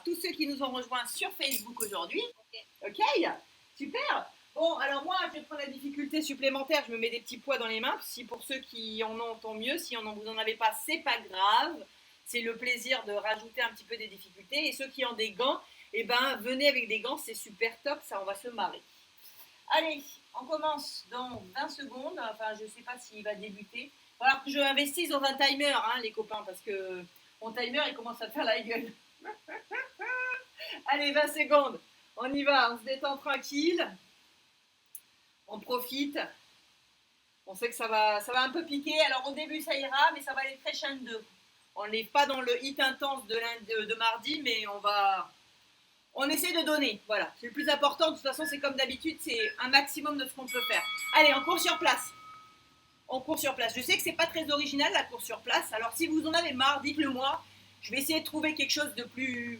tous ceux qui nous ont rejoints sur Facebook aujourd'hui. Ok. Ok, super. Bon, alors moi, je vais prendre la difficulté supplémentaire. Je me mets des petits poids dans les mains. Si pour ceux qui en ont, tant mieux. Si vous en avez pas, c'est pas grave. C'est le plaisir de rajouter un petit peu des difficultés. Et ceux qui ont des gants, eh ben, venez avec des gants, c'est super top. Ça, on va se marrer. Allez, on commence dans 20 secondes. Enfin, je ne sais pas s'il va débuter. Il va falloir que je investisse dans un timer, hein, les copains, parce que mon timer, il commence à faire la gueule. Allez, 20 secondes. On y va, on se détend tranquille. On profite. On sait que ça va un peu piquer. Alors, au début, ça ira, mais ça va aller crescendo. On n'est pas dans le hit intense de mardi, mais on essaie de donner. Voilà, c'est le plus important. De toute façon, c'est comme d'habitude, c'est un maximum de ce qu'on peut faire. Allez, on court sur place. On court sur place. Je sais que c'est pas très original, la course sur place. Alors, si vous en avez marre, dites-le moi. Je vais essayer de trouver quelque chose de plus...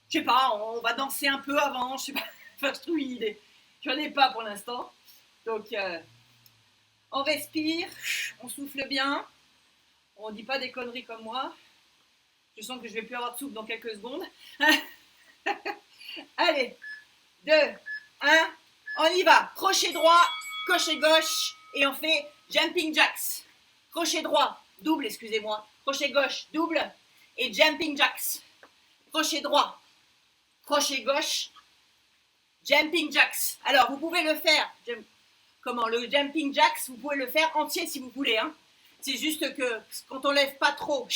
Je sais pas, on va danser un peu avant. Je sais pas, enfin, je trouve une idée. Je n'en ai pas pour l'instant. Donc, on respire, on souffle bien. On ne dit pas des conneries comme moi. Je sens que je ne vais plus avoir de souffle dans quelques secondes. Allez, 2, 1, on y va. Crochet droit, crochet gauche, et on fait jumping jacks. Crochet droit, double, excusez-moi. Crochet gauche, double, et jumping jacks. Crochet droit, crochet gauche, jumping jacks. Alors, vous pouvez le faire, le jumping jacks, vous pouvez le faire entier si vous voulez. Hein. C'est juste que quand on lève pas trop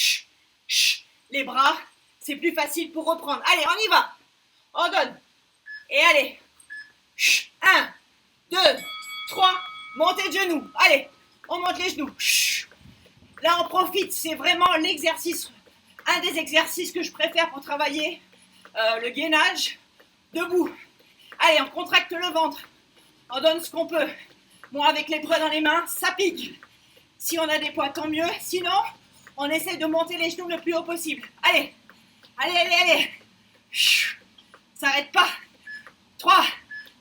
les bras, c'est plus facile pour reprendre. Allez, on y va. On donne. Et allez. 1, 2, 3. Montez de genoux. Allez, on monte les genoux. Là, on profite. C'est vraiment l'exercice, un des exercices que je préfère pour travailler le gainage debout. Allez, on contracte le ventre. On donne ce qu'on peut. Moi, avec les poids dans les mains, ça pique. Si on a des poids, tant mieux. Sinon, on essaie de monter les genoux le plus haut possible. Allez, allez, allez, allez. S'arrête pas. 3,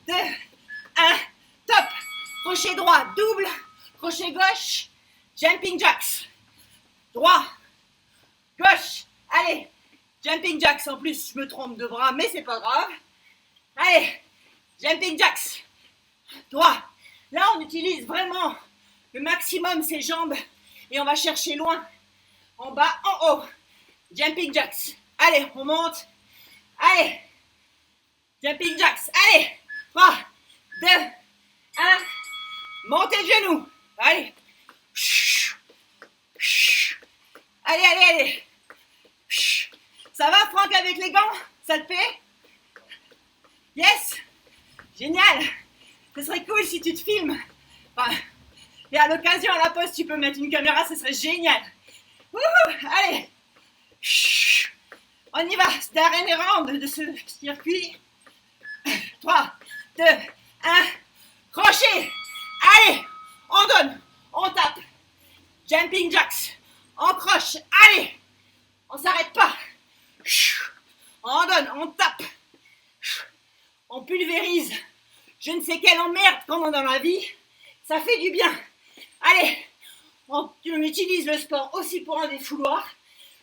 2, 1, top. Crochet droit, double. Crochet gauche, jumping jacks. Droit, gauche. Allez, jumping jacks. En plus, je me trompe de bras, mais c'est pas grave. Allez, jumping jacks. Droit. Là, on utilise vraiment le maximum ses jambes et on va chercher loin. En bas, en haut. Jumping jacks. Allez, on monte. Allez. Jumping jacks. Allez. 3, 2, 1. Montez le genou. Allez. Allez, allez, allez. Ça va, Franck, avec les gants? Ça te plaît? Yes. Génial. Ce serait cool si tu te filmes. Enfin, et à l'occasion, à la pause, tu peux mettre une caméra, ce serait génial. Wouhou, allez. On y va. C'est la dernière round de ce circuit. 3, 2, 1. Crochet. Allez. On donne. On tape. Jumping jacks. On croche. Allez. On s'arrête pas. On donne. On tape. On pulvérise. Je ne sais quelle emmerde qu'on a dans la vie. Ça fait du bien. Allez, on utilise le sport aussi pour un défouloir.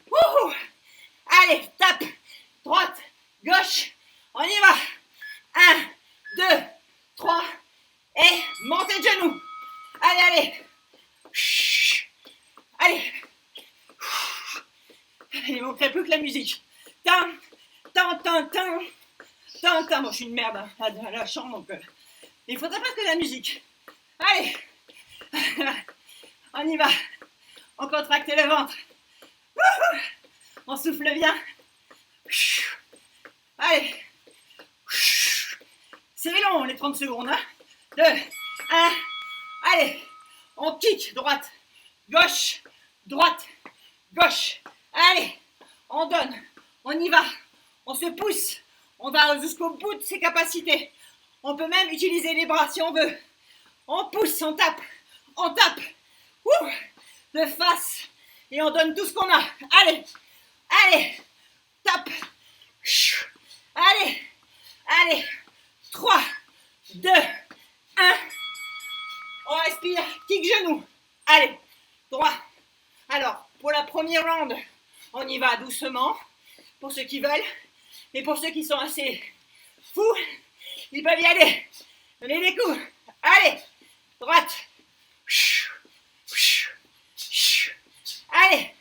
Wouhou. Allez, tape. Droite, gauche. On y va. 1, 2, 3. Et montez de genoux. Allez, allez. Allez. Il ne manquerait plus que la musique. Tin, tin, tin, tin. Bon, je suis une merde à la chambre, donc il faudrait pas que la musique. Allez, on y va. On contracte le ventre. On souffle bien. Allez. C'est long, les 30 secondes. Hein. 2, 1. Allez, on kick. Droite, gauche, droite, gauche. Allez, on donne. On y va. On se pousse. On va jusqu'au bout de ses capacités. On peut même utiliser les bras si on veut. On pousse, on tape. On tape. Ouh, de face. Et on donne tout ce qu'on a. Allez. Allez. Tape. Allez. Allez. 3, 2, 1. On respire. Kick genou. Allez. Droit. Alors, pour la première round, on y va doucement. Pour ceux qui veulent. Mais pour ceux qui sont assez fous, ils peuvent y aller. Donnez des coups. Allez, droite. Allez,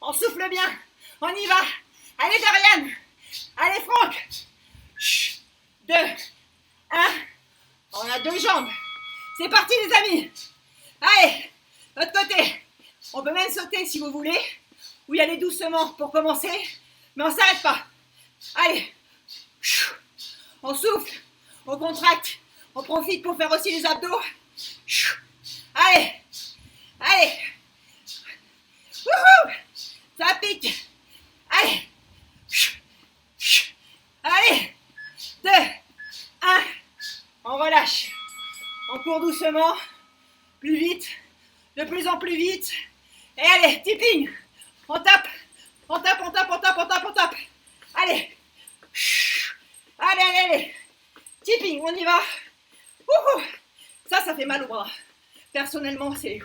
on souffle bien. On y va. Allez, Dorian. Allez, Franck. 2, 1. On a 2 jambes. C'est parti, les amis. Allez, l'autre côté. On peut même sauter si vous voulez, ou y aller doucement pour commencer, mais on ne s'arrête pas. Allez, on souffle, on contracte, on profite pour faire aussi les abdos. Allez, allez, wouhou, ça pique. Allez, allez, 2, 1, on relâche. On court doucement, plus vite, de plus en plus vite. Et allez, tipping. On tape, on tape, on tape, on tape, on tape, on tape. Allez. Allez, allez, allez. Tipping, on y va. Ouhou. Ça fait mal au bras. Personnellement, c'est...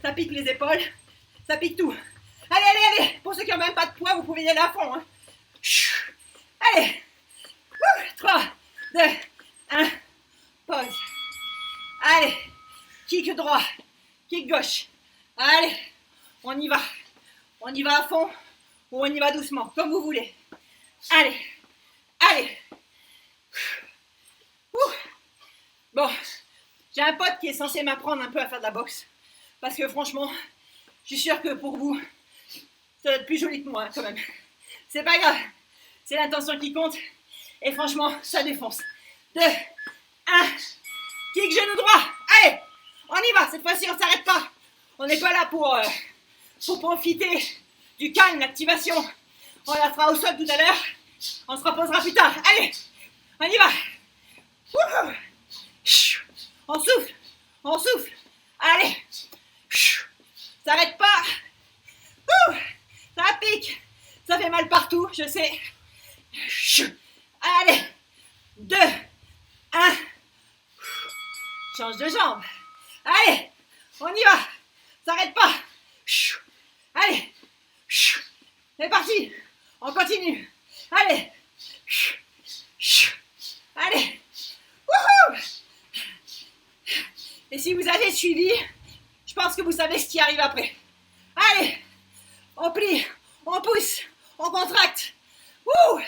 Ça pique les épaules. Ça pique tout. Allez, allez, allez. Pour ceux qui n'ont même pas de poids, vous pouvez y aller à fond. Hein. Allez. 3, 2, 1. Pause. Allez. Kick droit. Kick gauche. Allez. On y va. On y va à fond ou on y va doucement, comme vous voulez. Allez. Allez. Bon, j'ai un pote qui est censé m'apprendre un peu à faire de la boxe. Parce que franchement, je suis sûr que pour vous, ça va être plus joli que moi quand même. C'est pas grave. C'est l'intention qui compte. Et franchement, ça défonce. 2, 1. Kick genou droit. Allez. On y va. Cette fois-ci, on ne s'arrête pas. On n'est pas là pour profiter du calme, l'activation. On la fera au sol tout à l'heure. On se reposera plus tard. Allez, on y va. Wouhou. On souffle. On souffle. Allez. S'arrête pas. Ça pique. Ça fait mal partout, je sais. Allez. 2, 1. Change de jambe. Allez. On y va. S'arrête pas. Allez. C'est parti. On continue. Allez. Allez. Wouhou. Et si vous avez suivi, je pense que vous savez ce qui arrive après. Allez. On plie. On pousse. On contracte. Wouh.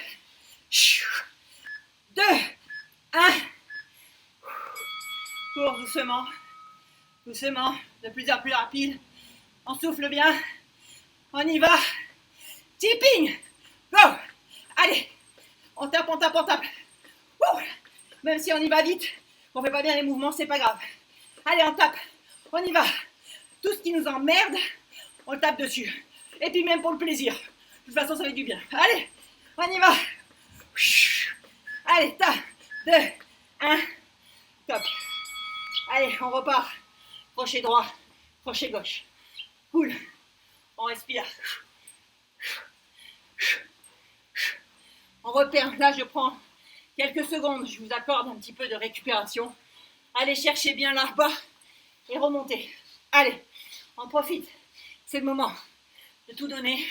2, 1. Cours doucement. Doucement. De plus en plus rapide. On souffle bien. On y va. Tipping. Go. Allez. On tape, on tape, on tape. Ouh. Même si on y va vite, qu'on fait pas bien les mouvements, c'est pas grave. Allez, on tape. On y va. Tout ce qui nous emmerde, on tape dessus. Et puis même pour le plaisir. De toute façon, ça fait du bien. Allez. On y va. Allez, tape. 2, 1. Top. Allez, on repart. Crochet droit. Crochet gauche. Cool. On respire. On repère. Là, je prends quelques secondes. Je vous accorde un petit peu de récupération. Allez chercher bien là-bas et remontez. Allez, on profite. C'est le moment de tout donner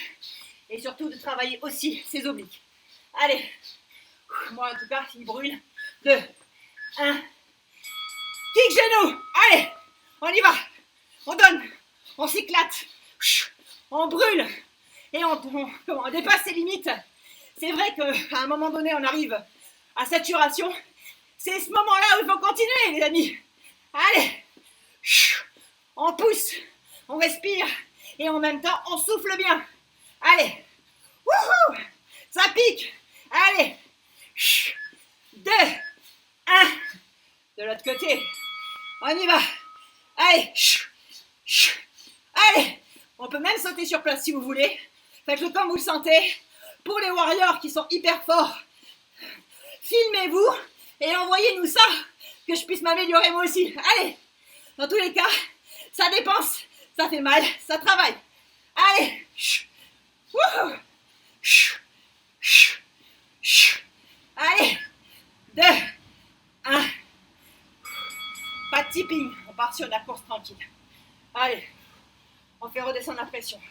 et surtout de travailler aussi ses obliques. Allez. Moi, en tout cas, il brûle. 2, 1. Kick genou. Allez, on y va. On donne. On s'éclate. On brûle. Et on dépasse ses limites. C'est vrai qu'à un moment donné, on arrive à saturation. C'est ce moment-là où il faut continuer, les amis. Allez. On pousse. On respire. Et en même temps, on souffle bien. Allez. Wouhou. Ça pique. Allez. 2, 1. De l'autre côté. On y va. Allez. Allez. On peut même sauter sur place si vous voulez. Faites-le comme vous le sentez. Pour les warriors qui sont hyper forts, filmez-vous et envoyez-nous ça, que je puisse m'améliorer moi aussi. Allez. Dans tous les cas, ça dépense, ça fait mal, ça travaille. Allez. Wouhou. Allez. 2, 1. Pas de tipping, on part sur de la course tranquille. Allez. On fait redescendre la pression.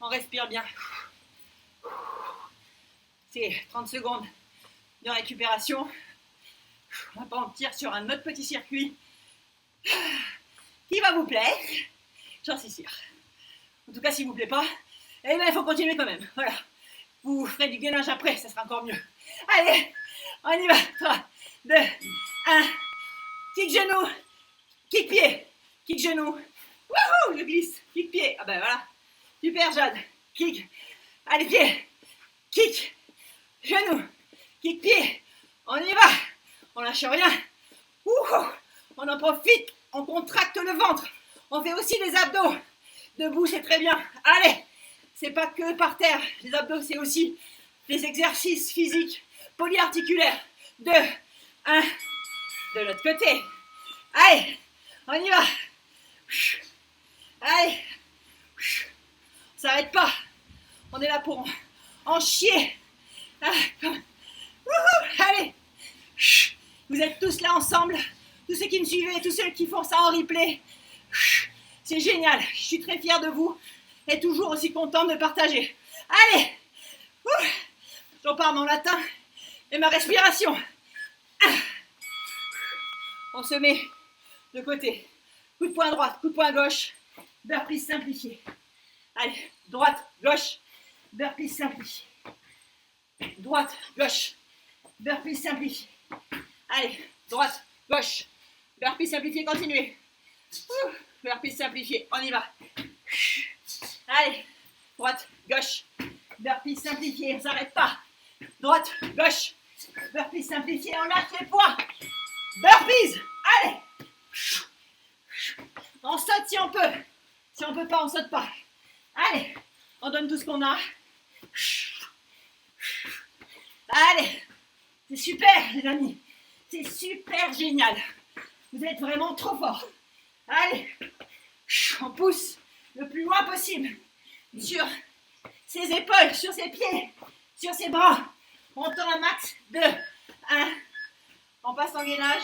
On respire bien. C'est 30 secondes de récupération. On va partir sur un autre petit circuit qui va vous plaire. J'en suis sûre. En tout cas, s'il ne vous plaît pas, eh bien, il faut continuer quand même. Voilà. Vous ferez du gainage après, ça sera encore mieux. Allez, on y va. 3, 2, 1. Kick genou, kick pied, kick genou. Wouhou, je glisse. Kick pied. Ah ben voilà. Super, Jade. Kick. Allez, pied. Kick. Genou. Kick pied. On y va. On lâche rien. Wouhou. On en profite. On contracte le ventre. On fait aussi les abdos. Debout, c'est très bien. Allez. C'est pas que par terre. Les abdos, c'est aussi des exercices physiques polyarticulaires. 2, 1. De l'autre côté. Allez. On y va. Allez. On s'arrête pas. On est là pour en chier. Allez. Vous êtes tous là ensemble. Tous ceux qui me suivent, tous ceux qui font ça en replay. C'est génial. Je suis très fière de vous. Et toujours aussi contente de partager. Allez. J'en parle mon latin et ma respiration. On se met de côté. Coup de poing droite, coup de poing gauche. Burpees simplifié. Allez, droite, gauche. Burpees simplifié. Droite, gauche. Burpees simplifié. Allez, droite, gauche. Burpees simplifié, continuez. Burpees simplifié, on y va. Allez, droite, gauche. Burpees simplifié, on ne s'arrête pas. Droite, gauche. Burpees simplifié, on lâche les poids. Burpees, allez. On saute si on peut. Si on ne peut pas, on ne saute pas. Allez, on donne tout ce qu'on a. Allez, c'est super les amis. C'est super génial. Vous êtes vraiment trop forts. Allez, on pousse le plus loin possible sur ses épaules, sur ses pieds, sur ses bras. On tend un max. 2, 1. On passe en gainage.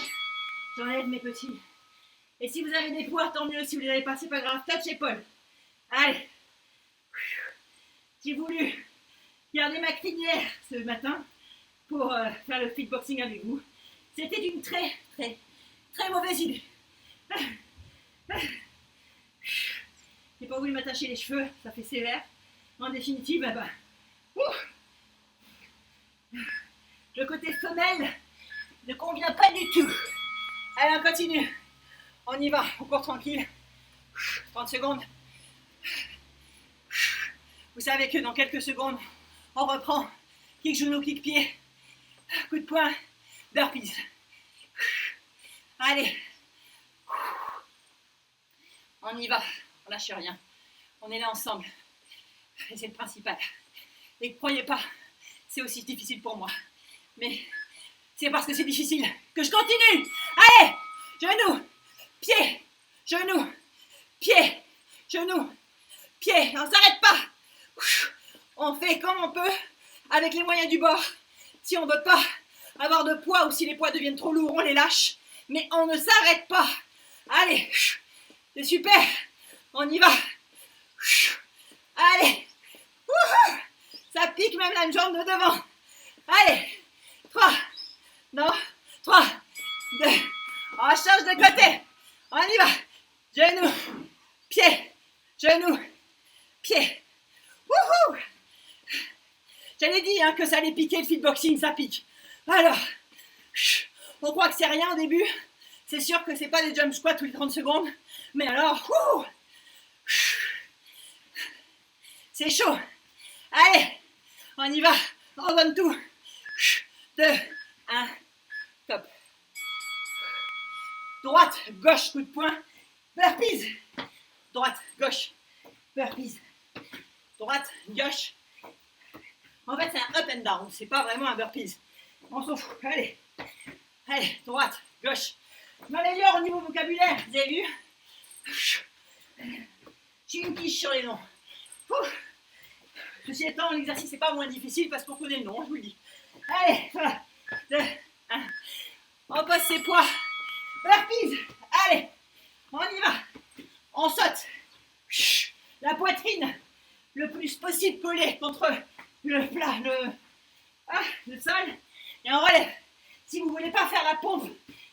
J'enlève mes petits. Et si vous avez des poids, tant mieux. Si vous ne les avez pas, c'est pas grave. Touch épaule. Allez. J'ai voulu garder ma crinière ce matin pour faire le fitboxing avec vous. C'était une très, très, très mauvaise idée. J'ai pas voulu m'attacher les cheveux, ça fait sévère. En définitive, le côté femelle ne convient pas du tout. Allez, on continue. On y va, on court tranquille. 30 secondes. Vous savez que dans quelques secondes, on reprend. Kick genou, kick pied. Coup de poing, burpees. Allez. On y va. On lâche rien. On est là ensemble. Et c'est le principal. Et croyez pas, c'est aussi difficile pour moi. Mais c'est parce que c'est difficile que je continue. Allez, genou, pied, genou, pied, genou, pied. On ne s'arrête pas. On fait comme on peut avec les moyens du bord. Si on ne veut pas avoir de poids ou si les poids deviennent trop lourds, on les lâche. Mais on ne s'arrête pas. Allez, c'est super. On y va. Allez. Ça pique même la jambe de devant. Allez. 3. Non. 3. 2. On change de côté. On y va. Genou. Pied. Genou. Pied. Wouhou. J'avais dit que ça allait piquer le fitboxing, ça pique. Alors, on croit que c'est rien au début. C'est sûr que c'est pas des jump squats tous les 30 secondes. Mais alors, c'est chaud. Allez, on y va. On donne tout. 2, 1, top. Droite, gauche, coup de poing. Burpees. Droite, gauche. Burpees. Droite, gauche. En fait, c'est un up and down. C'est pas vraiment un burpees. On s'en fout. Allez. Allez, droite, gauche. Je m'améliore au niveau vocabulaire. Vous avez vu? J'ai une quiche sur les noms. Ceci étant, l'exercice n'est pas moins difficile parce qu'on connaît le nom, je vous le dis. Allez, voilà. 2, 1. On pose ses poids. Burpees. Allez, on y va. On saute. La poitrine le plus possible collée contre le plat, le sol et on relève. Si vous ne voulez pas faire la pompe,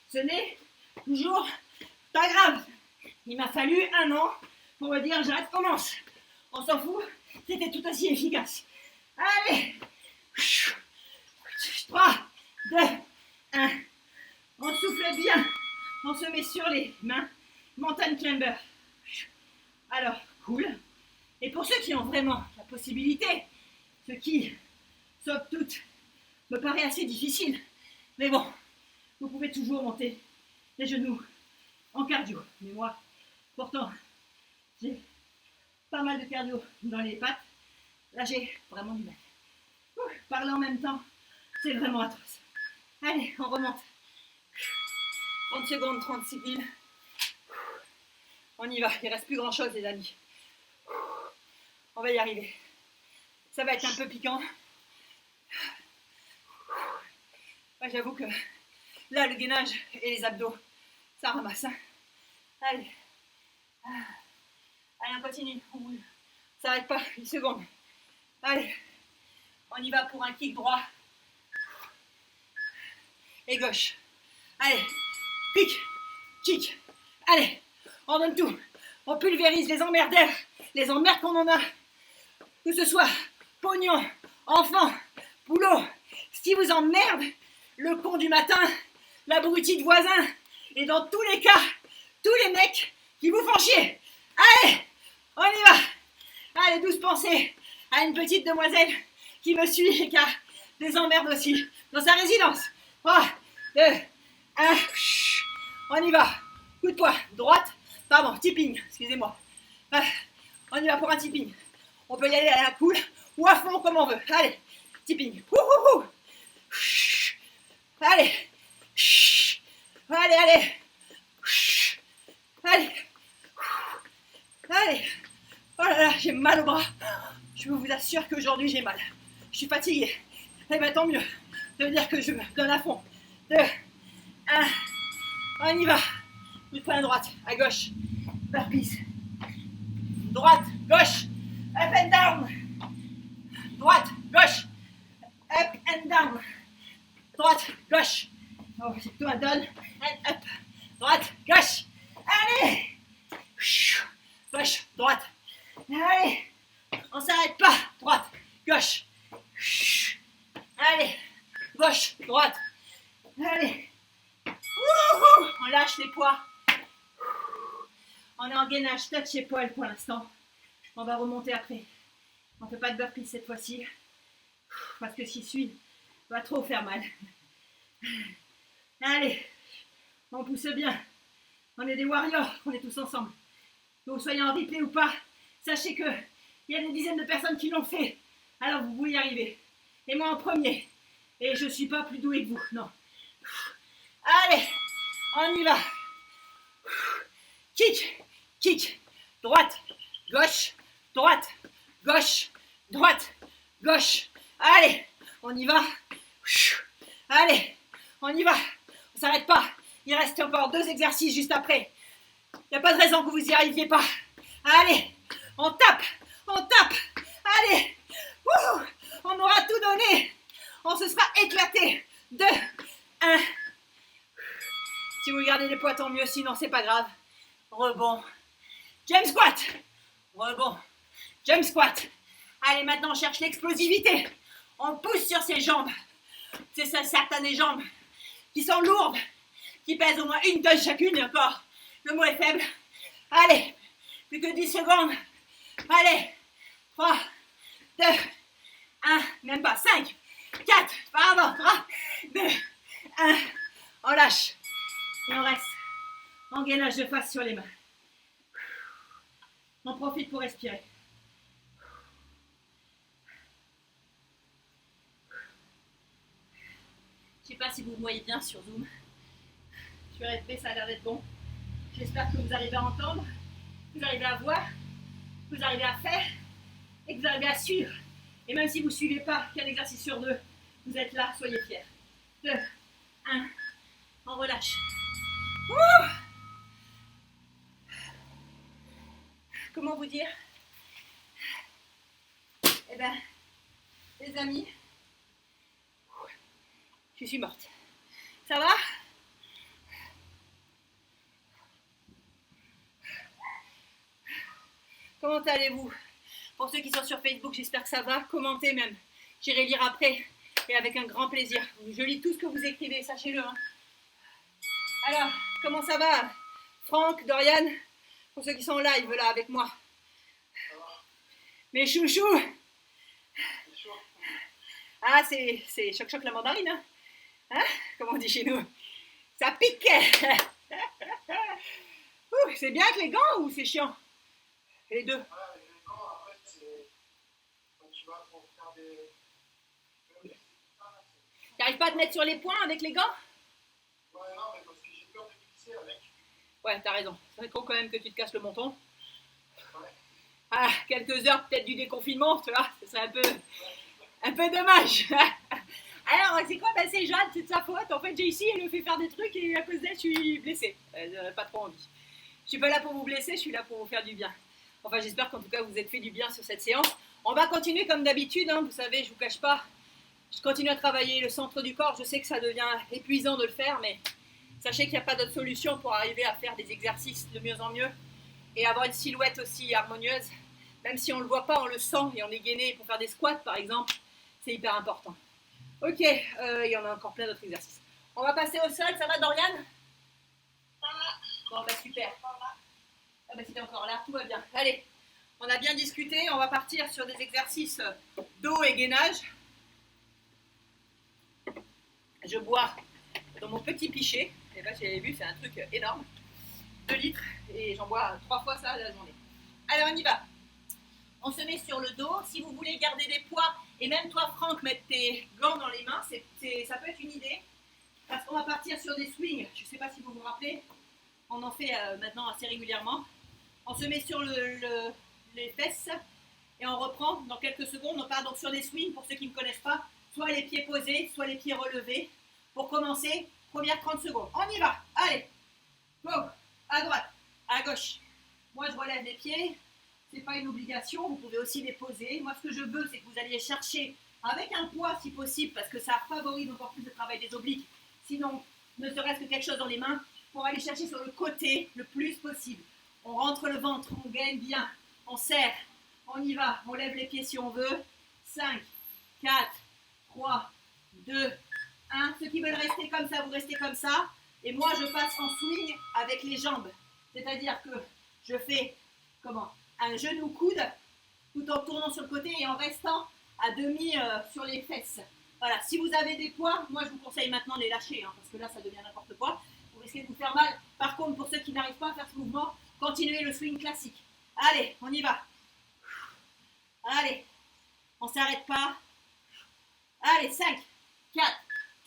ce n'est toujours pas grave. Il m'a fallu 1 an pour me dire j'arrête, commence. On s'en fout, c'était tout aussi efficace. Allez, 3, 2, 1. On souffle bien, on se met sur les mains. Mountain climber. Alors, cool. Et pour ceux qui ont vraiment la possibilité, ce qui, somme toute, me paraît assez difficile, mais bon, vous pouvez toujours monter les genoux en cardio. Mais moi, pourtant, j'ai pas mal de cardio dans les pattes. Là, j'ai vraiment du mal. Parler en même temps, c'est vraiment atroce. Allez, on remonte. 30 secondes, 36 000. On y va, il ne reste plus grand chose les amis. On va y arriver. Ça va être un peu piquant. Ouais, j'avoue que là, le gainage et les abdos, ça ramasse. Hein. Allez. Allez, on continue. On bouge. Ça n'arrête pas, 1 seconde. Allez. On y va pour un kick droit. Et gauche. Allez. Kick. Kick. Allez. On donne tout. On pulvérise les emmerdeurs. Les emmerdes qu'on en a. Que ce soit pognon, enfant, boulot. Ce qui vous emmerde, le con du matin, l'abruti de voisin. Et dans tous les cas, tous les mecs qui vous font chier. Allez, on y va. Allez, douce pensée à une petite demoiselle qui me suit et qui a des emmerdes aussi dans sa résidence. 3, 2, 1. On y va. Coup de poing, droite. Pardon, tipping, excusez-moi. On y va pour un tipping. On peut y aller à la cool ou à fond comme on veut. Allez, tipping. Allez. Allez, allez. Allez. Allez. Oh là là, j'ai mal au bras. Je vous assure qu'aujourd'hui j'ai mal. Je suis fatiguée. Eh bien tant mieux. Ça veut dire que je me donne à fond. 2, 1. On y va. Du point à droite, à gauche. Burpees. Droite, gauche. Up and down. Droite, gauche. Up and down. Droite, gauche. Oh, c'est tout un down. And up. Droite, gauche. Allez. Gauche, droite. Allez. On s'arrête pas. Droite, gauche. Allez. Gauche, droite. Allez. On lâche les poids. On est en gainage touch épaule pour l'instant. On va remonter après. On ne fait pas de burpees cette fois-ci. Parce que s'il suit, va trop faire mal. Allez. On pousse bien. On est des warriors. On est tous ensemble. Que vous soyez en replay ou pas, sachez qu'il y a des dizaines de personnes qui l'ont fait. Alors vous pouvez y arriver. Et moi en premier. Et je ne suis pas plus doué que vous. Non. Allez. On y va. Kick. Kick. Droite. Gauche. Droite. Gauche. Droite. Gauche. Allez. On y va. Allez. On y va. On ne s'arrête pas. Il reste encore 2 exercices juste après. Il n'y a pas de raison que vous n'y arriviez pas. Allez. On tape. On tape. Allez. On aura tout donné. On se sera éclaté. 2, 1. Si vous gardez les poids, tant mieux. Sinon, c'est pas grave. Rebond. Jump squat. Rebond. Jump squat. Allez, maintenant, on cherche l'explosivité. On pousse sur ses jambes. C'est ça, certaines jambes qui sont lourdes, qui pèsent au moins 1 tonne chacune. Et encore, le mot est faible. Allez, plus que 10 secondes. Allez, 3, 2, 1, même pas, 5, 4, pardon, 3, 2, 1. On lâche. Et on reste en gainage de face sur les mains. On profite pour respirer. Je ne sais pas si vous me voyez bien sur Zoom. Je vais répéter, ça a l'air d'être bon. J'espère que vous arrivez à entendre, que vous arrivez à voir, que vous arrivez à faire et que vous arrivez à suivre. Et même si vous ne suivez pas qu'un exercice sur 2, vous êtes là, soyez fiers. 2, 1, on relâche. Comment vous dire? Eh bien, les amis, Je suis morte. Ça va? Comment allez-vous? Pour ceux qui sont sur Facebook, j'espère que ça va. Commentez même. J'irai lire après et avec un grand plaisir. Je lis tout ce que vous écrivez, sachez-le. Hein. Alors, comment ça va? Franck, Dorian, pour ceux qui sont en live là avec moi. Mes chouchous. Ah, c'est choc-choc la mandarine. Hein? Hein? Comme on dit chez nous. Ça pique. C'est bien avec les gants ou c'est chiant? Les deux. T'arrives pas à te mettre sur les poings avec les gants? Ouais, non, mais parce que j'ai peur de glisser avec. Ouais, t'as raison. Ça serait trop quand même que tu te casses le menton. Ouais. Ah, quelques heures peut-être du déconfinement, tu vois, ce serait un peu dommage. Alors, c'est quoi? Ben, c'est Jade, c'est de sa faute. En fait, JC, elle me fait faire des trucs et à cause d'elle, je suis blessée. Pas trop envie. Je suis pas là pour vous blesser, je suis là pour vous faire du bien. Enfin, j'espère qu'en tout cas, vous vous êtes fait du bien sur cette séance. On va continuer comme d'habitude, hein, vous savez, je vous cache pas. Je continue à travailler le centre du corps. Je sais que ça devient épuisant de le faire, mais sachez qu'il n'y a pas d'autre solution pour arriver à faire des exercices de mieux en mieux et avoir une silhouette aussi harmonieuse. Même si on ne le voit pas, on le sent et on est gainé pour faire des squats, par exemple. C'est hyper important. Ok, il y en a encore plein d'autres exercices. On va passer au sol. Ça va, Dorian? Ça va. Bon, bah super. Ah bah si t'es encore là, tout va bien. Allez, on a bien discuté. On va partir sur des exercices dos et gainage. Je bois dans mon petit pichet. Et là, j'avais vu, c'est un truc énorme. 2 litres. Et j'en bois 3 fois ça la journée. Allez, on y va. On se met sur le dos. Si vous voulez garder des poids, et même toi, Franck, mettre tes gants dans les mains, ça peut être une idée. Parce qu'on va partir sur des swings. Je ne sais pas si vous vous rappelez. On en fait maintenant assez régulièrement. On se met sur les fesses et on reprend dans quelques secondes. On part donc sur des swings pour ceux qui ne me connaissent pas. Soit les pieds posés, soit les pieds relevés. Pour commencer, première 30 secondes. On y va. Allez. Go. À droite, à gauche. Moi, je relève les pieds. Ce n'est pas une obligation. Vous pouvez aussi les poser. Moi, ce que je veux, c'est que vous alliez chercher avec un poids si possible parce que ça favorise encore plus le travail des obliques. Sinon, ne serait-ce que quelque chose dans les mains pour aller chercher sur le côté le plus possible. On rentre le ventre, on gaine bien, on serre, on y va, on lève les pieds si on veut. 5, 4, 3, 2, 1. Ceux qui veulent rester comme ça, vous restez comme ça. Et moi, je passe en swing avec les jambes. C'est-à-dire que je fais un genou coude tout en tournant sur le côté et en restant à demi sur les fesses. Voilà, si vous avez des poids, moi je vous conseille maintenant de les lâcher, hein, parce que là ça devient n'importe quoi. Vous risquez de vous faire mal. Par contre, pour ceux qui n'arrivent pas à faire ce mouvement, continuez le swing classique. Allez, on y va. Allez, on ne s'arrête pas. Allez, 5, 4,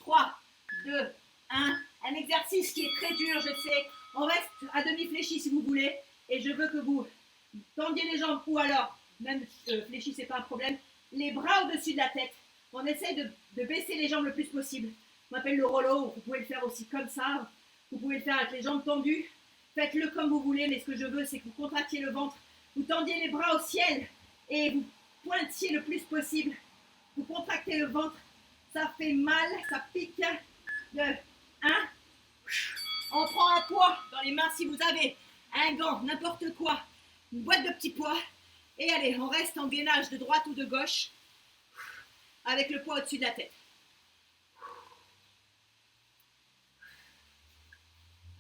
3, 2, 1. Un exercice qui est très dur, je sais. On reste à demi fléchi si vous voulez. Et je veux que vous tendiez les jambes ou alors, même fléchi, c'est pas un problème, les bras au-dessus de la tête. On essaie de baisser les jambes le plus possible. On appelle le rollo. Vous pouvez le faire aussi comme ça. Vous pouvez le faire avec les jambes tendues. Faites-le comme vous voulez, mais ce que je veux, c'est que vous contractiez le ventre. Vous tendiez les bras au ciel et vous pointiez le plus possible. Vous contractez le ventre. Ça fait mal, ça pique. 2, 1. On prend un poids dans les mains si vous avez un gant, n'importe quoi. Une boîte de petits poids. Et allez, on reste en gainage de droite ou de gauche avec le poids au-dessus de la tête.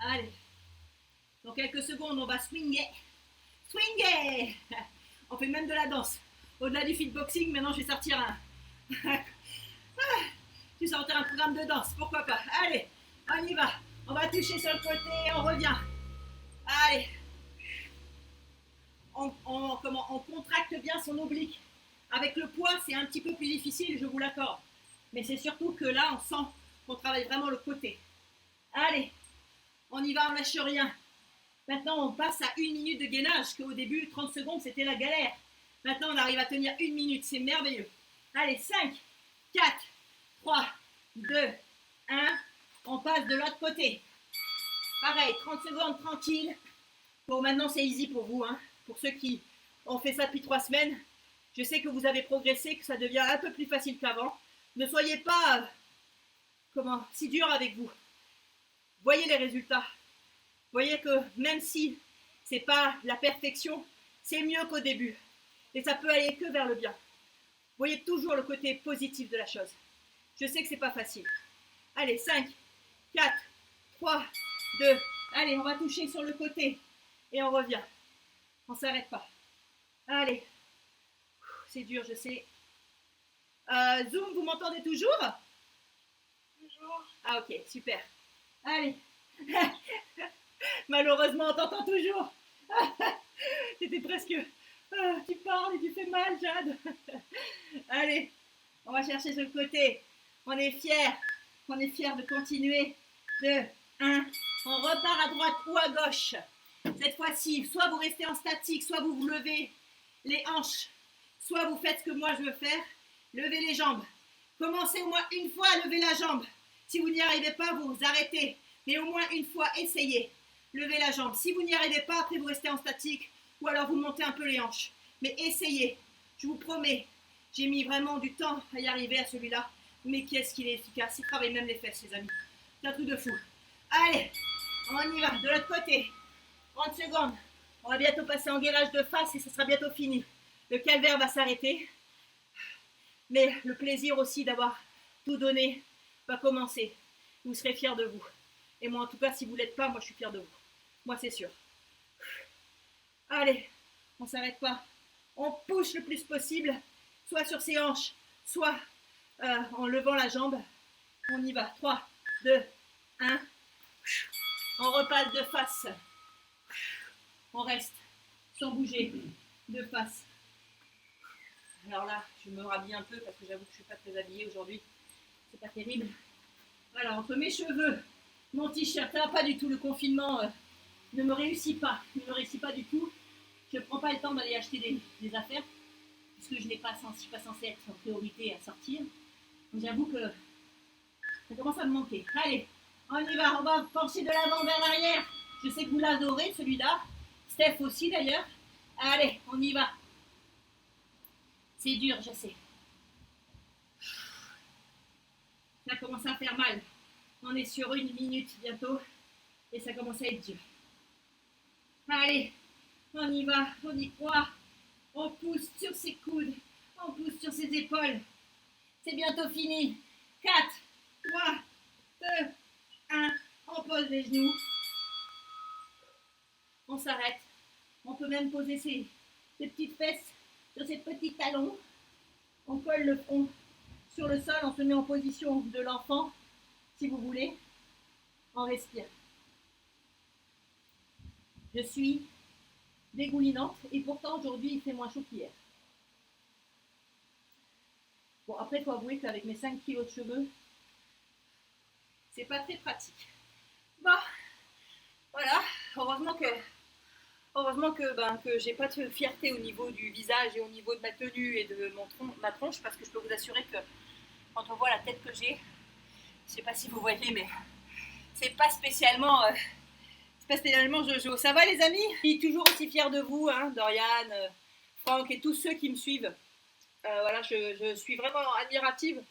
Allez. Dans quelques secondes, on va swinger. Swinger. On fait même de la danse. Au-delà du fitboxing, maintenant je vais sortir je vais sortir un programme de danse. Pourquoi pas? Allez, on y va. On va toucher sur le côté, on revient. Allez. On contracte bien son oblique. Avec le poids, c'est un petit peu plus difficile, je vous l'accorde. Mais c'est surtout que là, on sent qu'on travaille vraiment le côté. Allez, on y va, on lâche rien. Maintenant, on passe à 1 minute de gainage, qu'au début, 30 secondes, c'était la galère. Maintenant, on arrive à tenir 1 minute, c'est merveilleux. Allez, 5, 4, 3, 2, 1. On passe de l'autre côté. Pareil, 30 secondes, tranquille. Bon, maintenant, c'est easy pour vous, hein. Pour ceux qui ont fait ça depuis 3 semaines, je sais que vous avez progressé, que ça devient un peu plus facile qu'avant. Ne soyez pas si dur avec vous. Voyez les résultats. Voyez que même si c'est pas la perfection, c'est mieux qu'au début. Et ça peut aller que vers le bien. Voyez toujours le côté positif de la chose. Je sais que c'est pas facile. Allez, 5, 4, 3, 2. Allez, on va toucher sur le côté. Et on revient. On s'arrête pas. Allez. C'est dur, je sais. Zoom, vous m'entendez toujours? Toujours. Ah ok, super. Allez. Malheureusement, on t'entend toujours. T'étais presque... tu parles et tu fais mal, Jade. Allez, on va chercher sur le côté. On est fiers. On est fiers de continuer. 2, 1. On repart à droite ou à gauche. Cette fois-ci, soit vous restez en statique, soit vous vous levez les hanches. Soit vous faites ce que moi je veux faire. Levez les jambes. Commencez au moins une fois à lever la jambe. Si vous n'y arrivez pas, vous arrêtez. Mais au moins une fois, essayez. Levez la jambe. Si vous n'y arrivez pas, après vous restez en statique. Ou alors vous montez un peu les hanches. Mais essayez. Je vous promets. J'ai mis vraiment du temps à y arriver à celui-là. Mais qu'est-ce qu'il est efficace. Il travaille même les fesses, les amis. C'est un truc de fou. Allez, on y va. De l'autre côté. 30 secondes. On va bientôt passer en gainage de face et ce sera bientôt fini. Le calvaire va s'arrêter. Mais le plaisir aussi d'avoir tout donné va commencer. Vous serez fiers de vous. Et moi, en tout cas, si vous ne l'êtes pas, moi, je suis fière de vous. Moi, c'est sûr. Allez, on ne s'arrête pas. On pousse le plus possible, soit sur ses hanches, soit en levant la jambe. On y va. 3, 2, 1. On repasse de face. On reste sans bouger de face. Alors là, je me rhabille un peu parce que j'avoue que je ne suis pas très habillée aujourd'hui. C'est pas terrible. Voilà, entre mes cheveux, mon t-shirt, là, pas du tout. Le confinement ne me réussit pas. Ne me réussit pas du tout. Je ne prends pas le temps d'aller acheter des affaires puisque je ne suis pas censée être en priorité à sortir. Donc j'avoue que ça commence à me manquer. Allez, on y va. On va pencher de l'avant vers l'arrière. Je sais que vous l'adorez, celui-là. Steph aussi, d'ailleurs. Allez, on y va. C'est dur, je sais. Ça commence à faire mal. On est sur 1 minute bientôt. Et ça commence à être dur. Allez, on y va, on y croit. On pousse sur ses coudes. On pousse sur ses épaules. C'est bientôt fini. 4, 3, 2, 1. On pose les genoux. On s'arrête. On peut même poser ses petites fesses sur ses petits talons. On colle le front sur le sol. On se met en position de l'enfant, si vous voulez. On respire. Je suis dégoulinante et pourtant aujourd'hui il fait moins chaud qu'hier. Bon, après il faut avouer qu'avec mes 5 kilos de cheveux, c'est pas très pratique. Bon, voilà, heureusement que j'ai pas de fierté au niveau du visage et au niveau de ma tenue et de ma tronche, parce que je peux vous assurer que quand on voit la tête que j'ai, je sais pas si vous voyez, mais c'est pas spécialement Jojo. Ça va les amis? Je suis toujours aussi fière de vous, hein, Dorian, Franck et tous ceux qui me suivent. Voilà, je suis vraiment admirative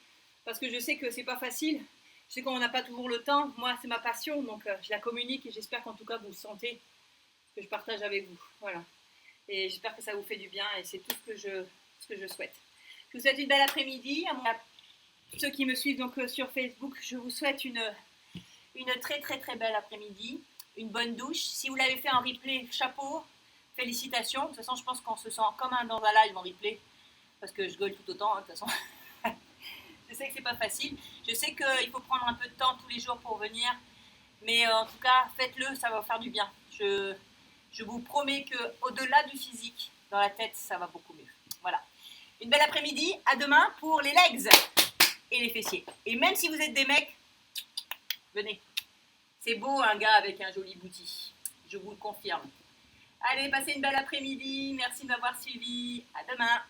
parce que je sais que c'est pas facile. Je sais qu'on n'a pas toujours le temps. Moi, c'est ma passion, donc je la communique et j'espère qu'en tout cas vous sentez ce que je partage avec vous. Voilà. Et j'espère que ça vous fait du bien et c'est tout ce que je souhaite. Je vous souhaite une belle après-midi. À ceux qui me suivent donc sur Facebook, je vous souhaite une très très très belle après-midi. Une bonne douche. Si vous l'avez fait en replay, chapeau, félicitations. De toute façon, je pense qu'on se sent comme dans un live en replay, parce que je gueule tout autant, hein, de toute façon. Je sais que c'est pas facile. Je sais qu'il faut prendre un peu de temps tous les jours pour venir, mais en tout cas, faites-le, ça va vous faire du bien. Je vous promets qu'au-delà du physique, dans la tête, ça va beaucoup mieux. Voilà. Une belle après-midi. À demain pour les legs et les fessiers. Et même si vous êtes des mecs, venez. C'est beau un gars avec un joli booty, je vous le confirme. Allez, passez une belle après-midi, merci de m'avoir suivi, à demain.